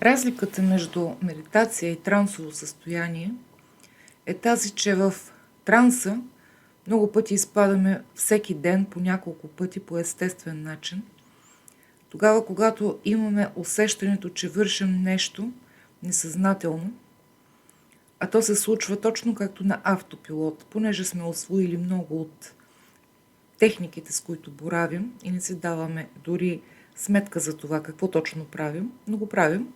Разликата между медитация и трансово състояние е тази, че в транса много пъти изпадаме всеки ден по няколко пъти по естествен начин. Тогава, когато имаме усещането, че вършим нещо несъзнателно, а то се случва точно както на автопилот, понеже сме усвоили много от техниките, с които боравим и не си даваме дори сметка за това какво точно правим, но го правим.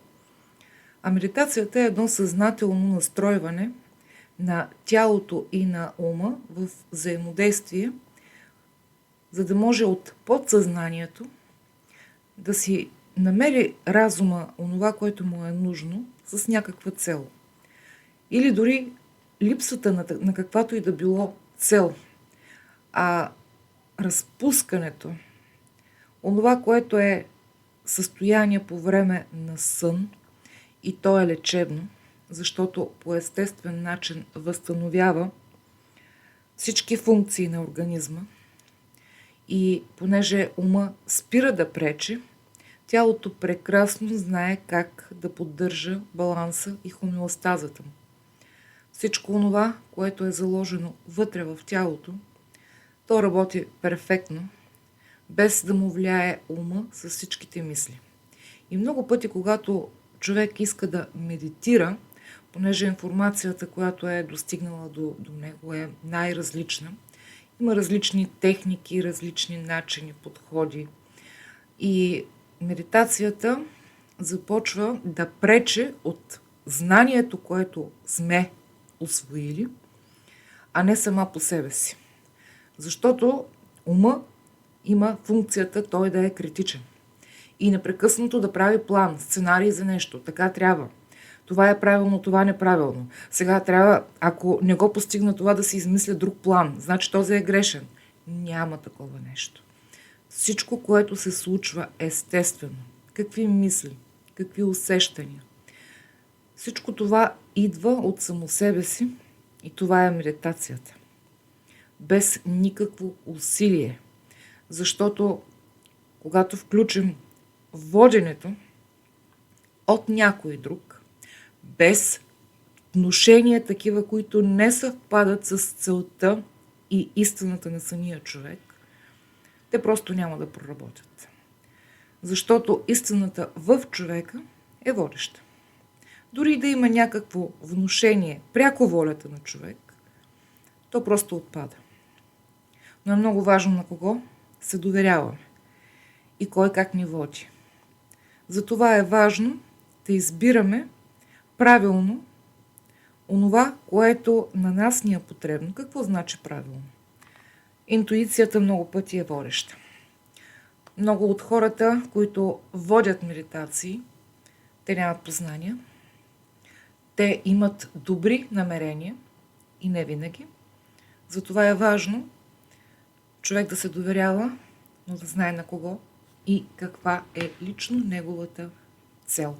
А медитацията е едно съзнателно настройване на тялото и на ума в взаимодействие, за да може от подсъзнанието да си намери разума онова, което му е нужно, с някаква цел. Или дори липсата на каквато и да било цел, а разпускането, онова, което е състояние по време на сън, и то е лечебно, защото по естествен начин възстановява всички функции на организма и понеже ума спира да пречи, тялото прекрасно знае как да поддържа баланса и хомеостазата му. Всичко онова, което е заложено вътре в тялото, то работи перфектно, без да му влияе ума с всичките мисли. И много пъти, когато човек иска да медитира, понеже информацията, която е достигнала до него е най-различна, има различни техники, различни начини, подходи. И медитацията започва да прече от знанието, което сме усвоили, а не сама по себе си. Защото ума има функцията той да е критичен и непрекъснато да прави план, сценарий за нещо. Така трябва. Това е правилно, това неправилно. Сега трябва, ако не го постигна това, да се измисля друг план. Значи този е грешен. Няма такова нещо. Всичко, което се случва естествено, какви мисли, какви усещания, всичко това идва от само себе си и това е медитацията. Без никакво усилие. Защото когато включим воденето от някой друг, без внушения такива, които не съвпадат с целта и истината на самия човек, те просто няма да проработят. Защото истината в човека е водеща. Дори да има някакво внушение пряко волята на човек, то просто отпада. Но е много важно на кого се доверяваме и кой как ни води. Затова е важно да избираме правилно онова, което на нас ни е потребно. Какво значи правилно? Интуицията много пъти е водеща. Много от хората, които водят медитации, те нямат познания. Те имат добри намерения и не винаги. Затова е важно човек да се доверява, но да знае на кого и каква е лично неговата цел.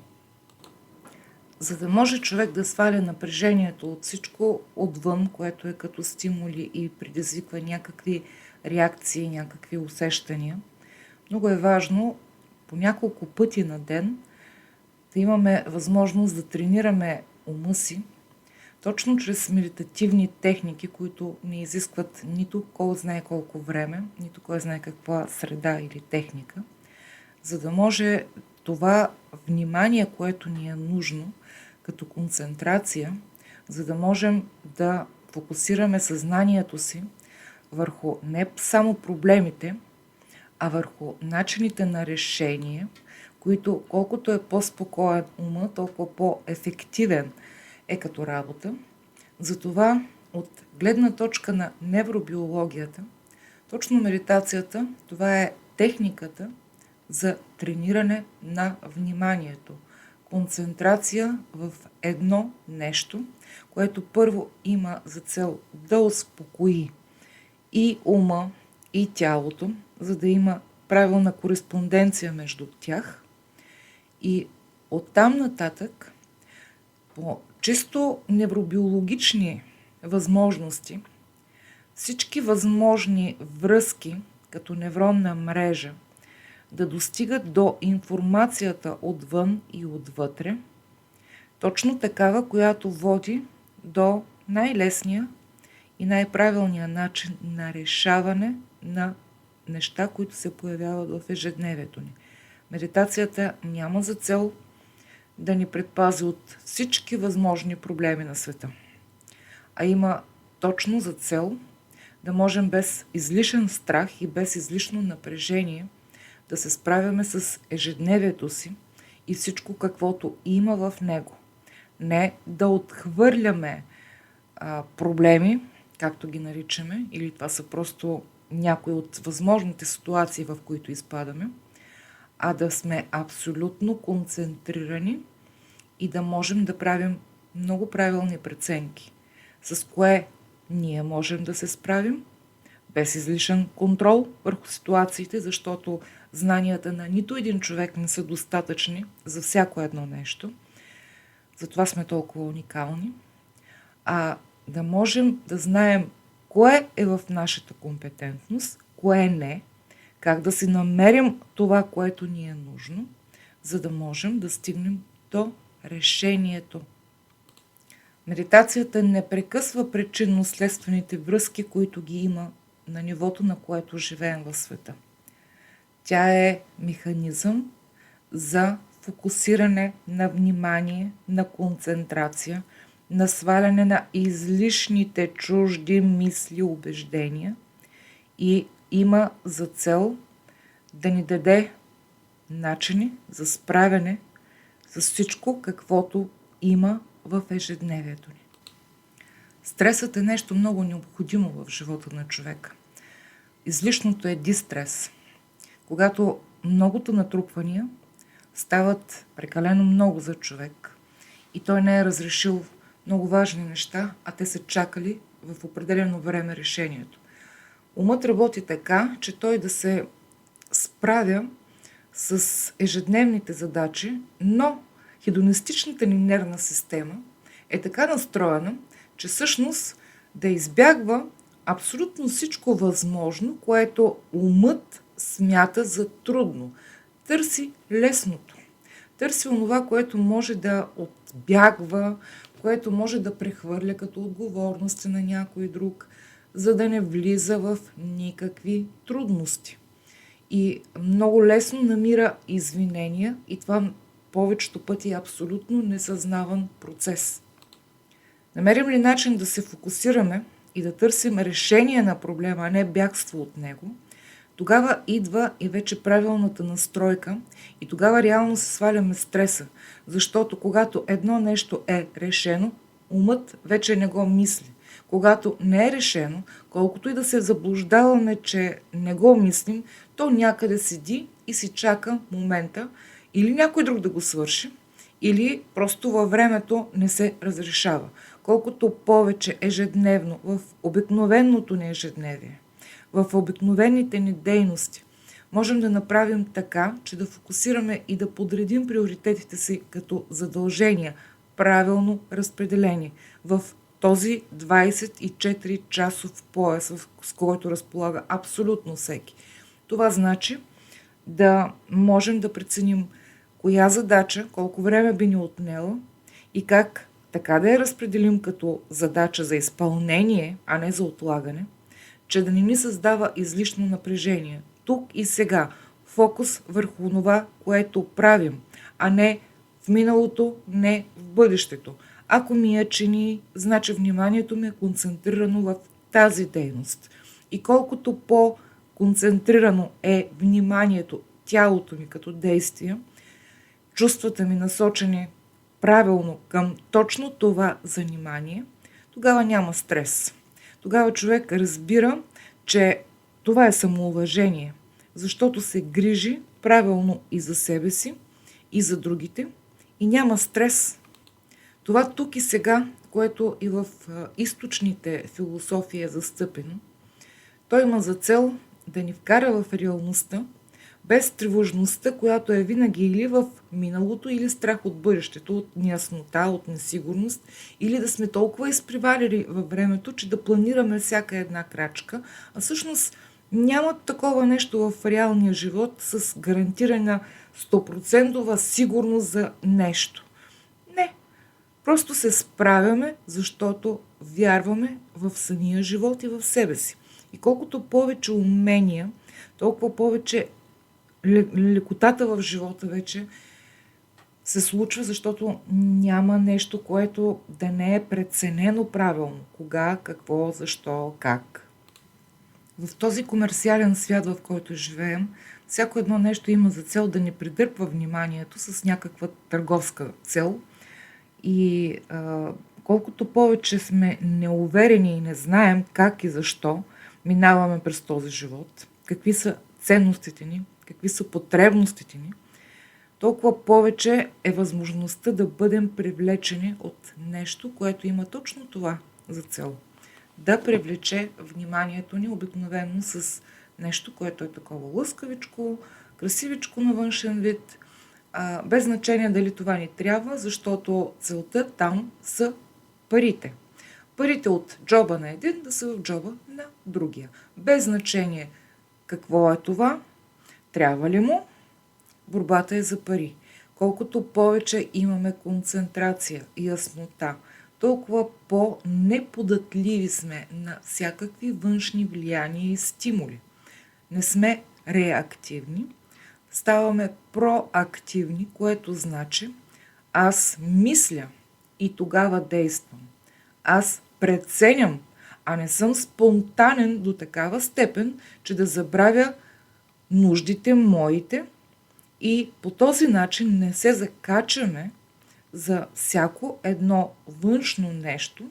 За да може човек да сваля напрежението от всичко отвън, което е като стимули и предизвиква някакви реакции, някакви усещания, много е важно по няколко пъти на ден да имаме възможност да тренираме ума си, точно чрез медитативни техники, които не изискват нито кой знае колко време, нито кой знае каква среда или техника, за да може това внимание, което ни е нужно, като концентрация, за да можем да фокусираме съзнанието си върху не само проблемите, а върху начините на решение, които колкото е по-спокоен ума, толкова по-ефективен е като работа. Затова от гледна точка на невробиологията, точно медитацията, това е техниката за трениране на вниманието. Концентрация в едно нещо, което първо има за цел да успокои и ума, и тялото, за да има правилна кореспонденция между тях. И оттам нататък, по чисто невробиологични възможности, всички възможни връзки, като невронна мрежа, да достигат до информацията отвън и отвътре, точно такава, която води до най-лесния и най-правилния начин на решаване на неща, които се появяват в ежедневието ни. Медитацията няма за цел да ни предпази от всички възможни проблеми на света, а има точно за цел да можем без излишен страх и без излишно напрежение да се справяме с ежедневието си и всичко каквото има в него. Не да отхвърляме проблеми, както ги наричаме, или това са просто някои от възможните ситуации, в които изпадаме, а да сме абсолютно концентрирани и да можем да правим много правилни преценки, с кое ние можем да се справим, без излишен контрол върху ситуациите, защото знанията на нито един човек не са достатъчни за всяко едно нещо. Затова сме толкова уникални. А да можем да знаем кое е в нашата компетентност, кое не, как да си намерим това, което ни е нужно, за да можем да стигнем до решението. Медитацията не прекъсва причинно-следствените връзки, които ги има на нивото, на което живеем в света. Тя е механизъм за фокусиране на внимание, на концентрация, на сваляне на излишните чужди мисли, убеждения и има за цел да ни даде начини за справяне с всичко, каквото има в ежедневието ни. Стресът е нещо много необходимо в живота на човека. Излишното е дистрес. Когато многото натрупвания стават прекалено много за човек и той не е разрешил много важни неща, а те са чакали в определено време решението. Умът работи така, че той да се справя с ежедневните задачи, но хедонистичната ни нервна система е така настроена, че всъщност да избягва абсолютно всичко възможно, което умът смята за трудно. Търси лесното. Търси онова, което може да отбягва, което може да прехвърля като отговорности на някой друг, за да не влиза в никакви трудности. И много лесно намира извинения и това повечето пъти е абсолютно несъзнаван процес. Намерим ли начин да се фокусираме и да търсим решение на проблема, а не бягство от него, тогава идва и вече правилната настройка и тогава реално се сваляме стреса, защото когато едно нещо е решено, умът вече не го мисли. Когато не е решено, колкото и да се заблуждаваме, че не го мислим, то някъде седи и си чака момента или някой друг да го свърши, или просто във времето не се разрешава. Колкото повече ежедневно в обикновеното ни ежедневие, в обикновените ни дейности, можем да направим така, че да фокусираме и да подредим приоритетите си като задължения, правилно разпределени в този 24-часов пояс, с който разполага абсолютно всеки. Това значи да можем да преценим коя задача, колко време би ни отнела и как така да я разпределим като задача за изпълнение, а не за отлагане, че да не ни създава излишно напрежение. Тук и сега фокус върху това, което правим, а не в миналото, не в бъдещето. Ако ми я чини, значи вниманието ми е концентрирано в тази дейност. И колкото по-концентрирано е вниманието, тялото ми като действие, чувствата ми насочени правилно към точно това занимание, тогава няма стрес. Тогава човек разбира, че това е самоуважение, защото се грижи правилно и за себе си, и за другите, и няма стрес. Това тук и сега, което и в източните философии е застъпено, той има за цел да ни вкара в реалността, без тревожността, която е винаги или в миналото, или страх от бъдещето, от неяснота, от несигурност, или да сме толкова изпреварили във времето, че да планираме всяка една крачка, а всъщност Няма такова нещо в реалния живот с гарантирана 100% сигурност за нещо. Не. Просто се справяме, защото вярваме в самия живот и в себе си. И колкото повече умения, толкова повече лекотата в живота вече се случва, защото няма нещо, което да не е преценено правилно. Кога, какво, защо, как. В този комерциален свят, в който живеем, всяко едно нещо има за цел да ни придърпва вниманието с някаква търговска цел. И колкото повече сме неуверени и не знаем как и защо минаваме през този живот, какви са ценностите ни, какви са потребностите ни, толкова повече е възможността да бъдем привлечени от нещо, което има точно това за цел. Да привлече вниманието ни обикновено с нещо, което е такова лъскавичко, красивичко на външен вид, без значение дали това ни трябва, защото целта там са парите. Парите от джоба на един да са в джоба на другия. Без значение какво е това, трябва ли му, борбата е за пари. Колкото повече имаме концентрация и яснота, толкова по-неподатливи сме на всякакви външни влияния и стимули. Не сме реактивни, ставаме проактивни, което значи аз мисля и тогава действам. Аз преценям, а не съм спонтанен до такава степен, че да забравя нуждите моите и по този начин не се закачаме за всяко едно външно нещо,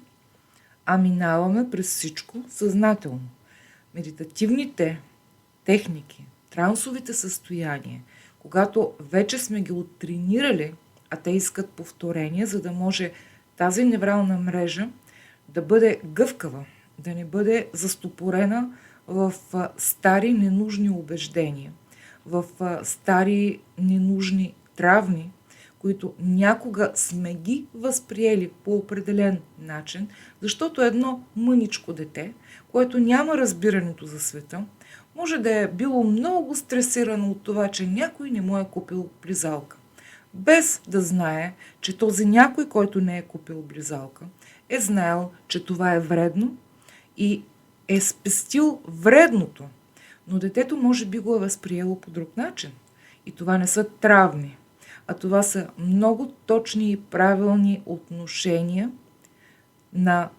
а минаваме през всичко съзнателно. Медитативните техники, трансовите състояния, когато вече сме ги оттренирали, а те искат повторение, за да може тази неврална мрежа да бъде гъвкава, да не бъде застопорена в стари ненужни убеждения, в стари ненужни травми, които някога сме ги възприели по определен начин, защото едно мъничко дете, което няма разбирането за света, може да е било много стресирано от това, че някой не му е купил близалка. Без да знае, че този някой, който не е купил близалка, е знаел, че това е вредно и е спестил вредното. Но детето може би го е възприело по друг начин. И това не са травми, а това са много точни и правилни отношения на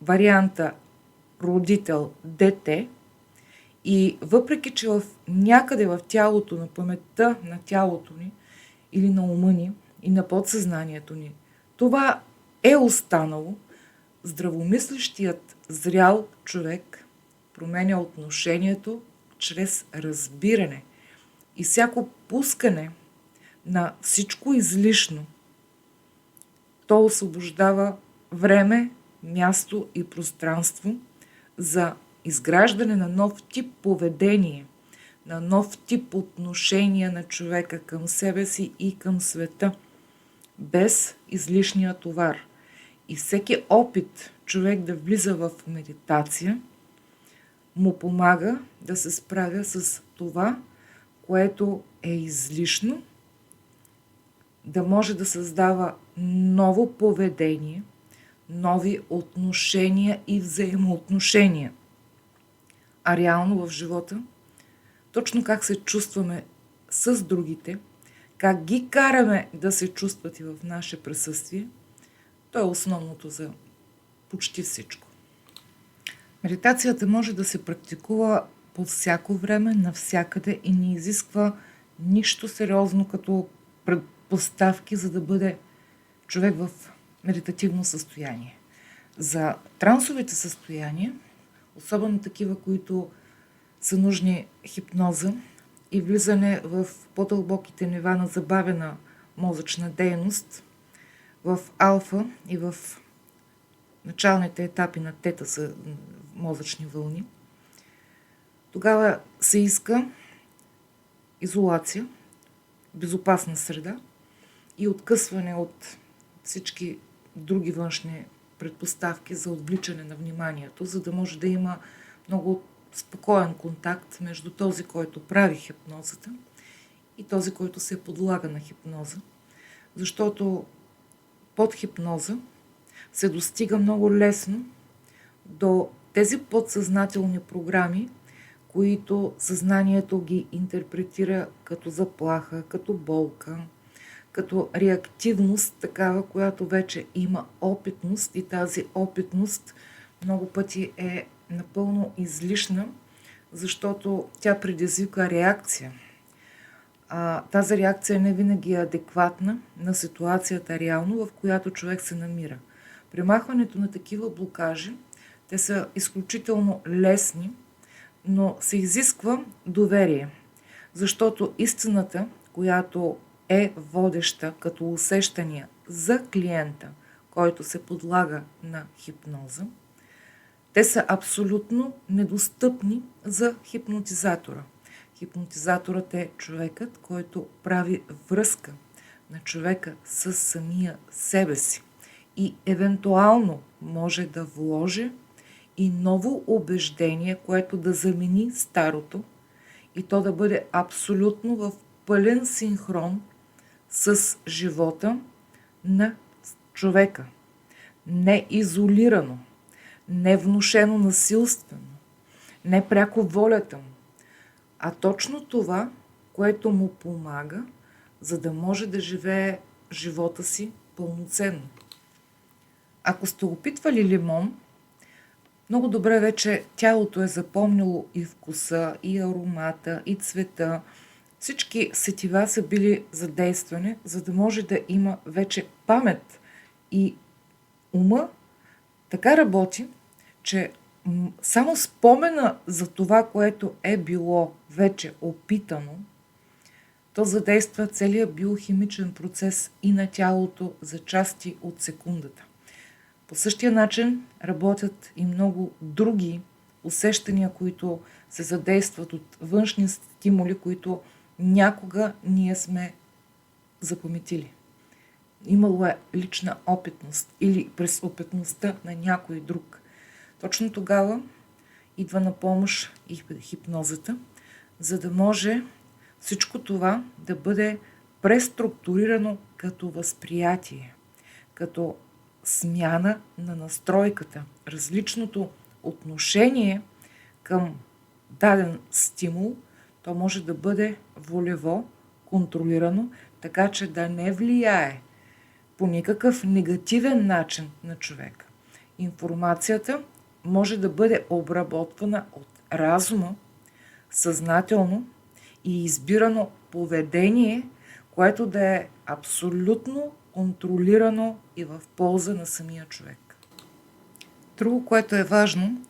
варианта родител-дете. И въпреки, че някъде в тялото, на паметта на тялото ни или на ума ни и на подсъзнанието ни, това е останало, здравомислещият, зрял човек променя отношението чрез разбиране и всяко пускане на всичко излишно. То освобождава време, място и пространство за изграждане на нов тип поведение, на нов тип отношение на човека към себе си и към света, без излишния товар. И всеки опит човек да влиза в медитация му помага да се справя с това, което е излишно, да може да създава ново поведение, нови отношения и взаимоотношения. А реално в живота, точно как се чувстваме с другите, как ги караме да се чувстват и в наше присъствие, то е основното за почти всичко. Медитацията може да се практикува по всяко време, навсякъде и не изисква нищо сериозно като предпоставки, за да бъде човек в медитативно състояние. За трансовите състояния, особено такива, които са нужни хипноза и влизане в по-дълбоките нива на забавена мозъчна дейност, в алфа и в началните етапи на тета са мозъчни вълни, тогава се иска изолация, безопасна среда и откъсване от всички други външни предпоставки за отвличане на вниманието, за да може да има много спокоен контакт между този, който прави хипнозата и този, който се подлага на хипноза. Защото под хипноза се достига много лесно до тези подсъзнателни програми, които съзнанието ги интерпретира като заплаха, като болка, като реактивност, такава, която вече има опитност, и тази опитност много пъти е напълно излишна, защото тя предизвика реакция. Тази реакция не винаги е адекватна на ситуацията реално, в която човек се намира. Премахването на такива блокажи, те са изключително лесни, но се изисква доверие, защото истината, която е водеща като усещания за клиента, който се подлага на хипноза, те са абсолютно недостъпни за хипнотизатора. Хипнотизаторът е човекът, който прави връзка на човека с самия себе си и евентуално може да вложи и ново убеждение, което да замени старото, и то да бъде абсолютно в пълен синхрон с живота на човека. Не изолирано, не внушено насилствено, не пряко волята му, а точно това, което му помага, за да може да живее живота си пълноценно. Ако сте опитвали лимон, много добре вече тялото е запомнило и вкуса, и аромата, и цвета. Всички сетива са били задействани, за да може да има вече памет. И ума така работи, че само спомена за това, което е било вече опитано, то задейства целият биохимичен процес и на тялото за части от секундата. По същия начин работят и много други усещания, които се задействат от външни стимули, които някога ние сме запаметили. Имало е лична опитност или през опитността на някой друг. Точно тогава идва на помощ и хипнозата, за да може всичко това да бъде преструктурирано като възприятие, като смяна на настройката, различното отношение към даден стимул. То може да бъде волево, контролирано, така че да не влияе по никакъв негативен начин на човека. Информацията може да бъде обработвана от разума, съзнателно и избирано поведение, което да е абсолютно контролирано и в полза на самия човек. Друго, което е важно,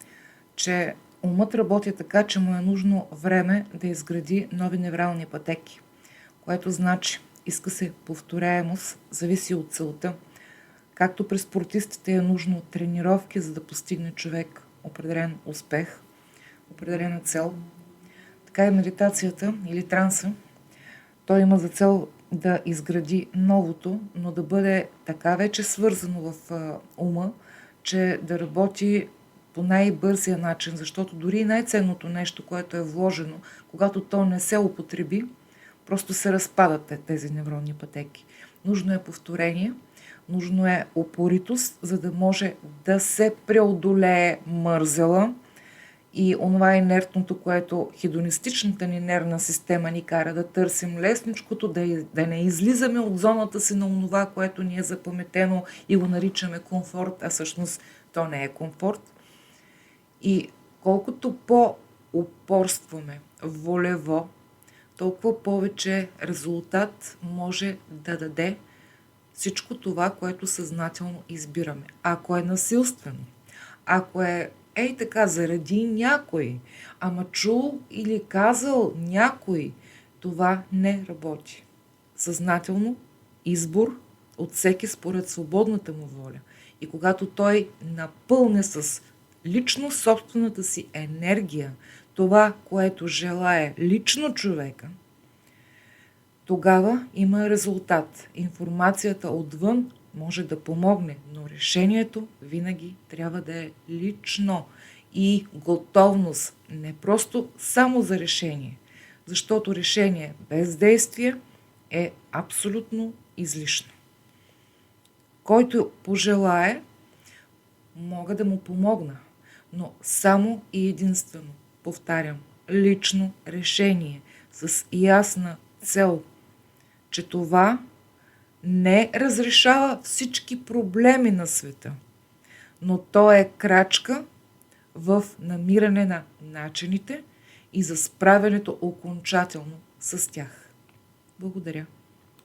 че умът работи така, че му е нужно време да изгради нови неврални пътеки, което значи иска се повторяемост, зависи от целта. Както при спортистите е нужно тренировки, за да постигне човек определен успех, определена цел, така и медитацията или транса, той има за цел да изгради новото, но да бъде така вече свързано в ума, че да работи по най-бързия начин, защото дори най-ценното нещо, което е вложено, когато то не се употреби, просто се разпадат тези невронни пътеки. Нужно е повторение, нужно е упоритост, за да може да се преодолее мързела и онова инертното, което хедонистичната ни нервна система ни кара да търсим лесничкото, да не излизаме от зоната си на онова, което ни е запаметено и го наричаме комфорт, а всъщност то не е комфорт. И колкото по-упорстваме волево, толкова повече резултат може да даде всичко това, което съзнателно избираме. Ако е насилствено, ако е така заради някой, ама чул или казал някой, това не работи. Съзнателно избор от всеки според свободната му воля. И когато той напълне с лично собствената си енергия това, което желае лично човека, тогава има резултат. Информацията отвън може да помогне, но решението винаги трябва да е лично. и готовност не просто само за решение, защото решение без действие е абсолютно излишно. Който пожелае, мога да му помогна, но само и единствено, повтарям, лично решение с ясна цел, че това не разрешава всички проблеми на света, но то е крачка в намиране на начините и за справянето окончателно с тях. Благодаря.